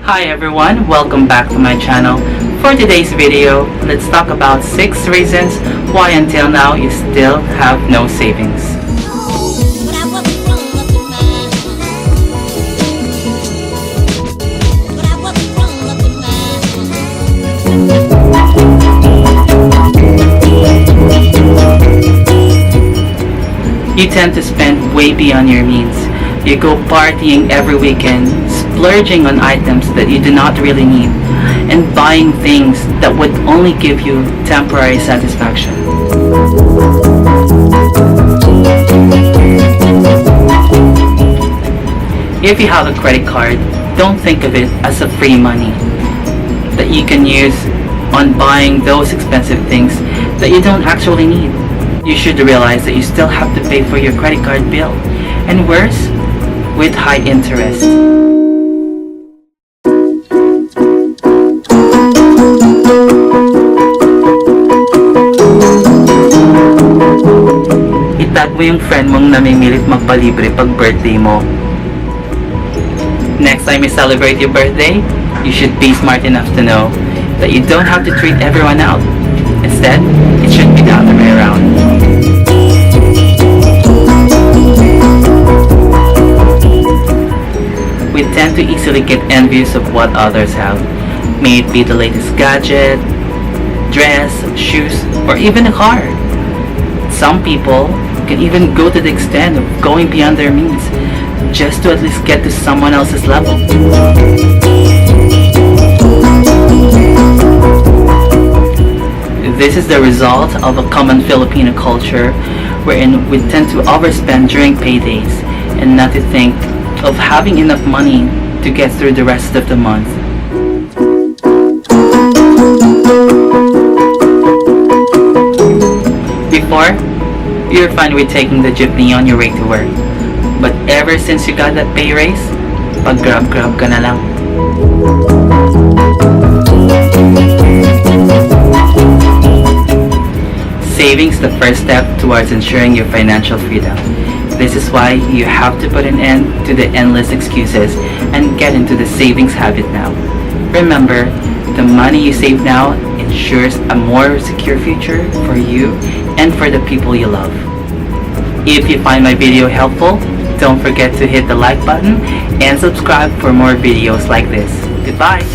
Hi everyone, welcome back to my channel. For today's video, let's talk about 6 reasons why until now you still have no savings. You tend to spend way beyond your means. You go partying every weekend, splurging on items that you do not really need, and buying things that would only give you temporary satisfaction. If you have a credit card, don't think of it as a free money that you can use on buying those expensive things that you don't actually need. You should realize that you still have to pay for your credit card bill, and worse, with high interest. Itag mo yung friend mong namimilit magpalibre pag birthday mo. Next time you celebrate your birthday, you should be smart enough to know that you don't have to treat everyone out. Instead, it should be the other way around. We tend to easily get envious of what others have, may it be the latest gadget, dress, shoes, or even a car. Some people can even go to the extent of going beyond their means just to at least get to someone else's level. This is the result of a common Filipino culture wherein we tend to overspend during paydays and not to think of having enough money to get through the rest of the month. Before, you were fine with taking the jeepney on your way to work. But ever since you got that pay raise, pag-grab ka na lang. Savings the first step towards ensuring your financial freedom. This is why you have to put an end to the endless excuses and get into the savings habit now. Remember, the money you save now ensures a more secure future for you and for the people you love. If you find my video helpful, don't forget to hit the like button and subscribe for more videos like this. Goodbye!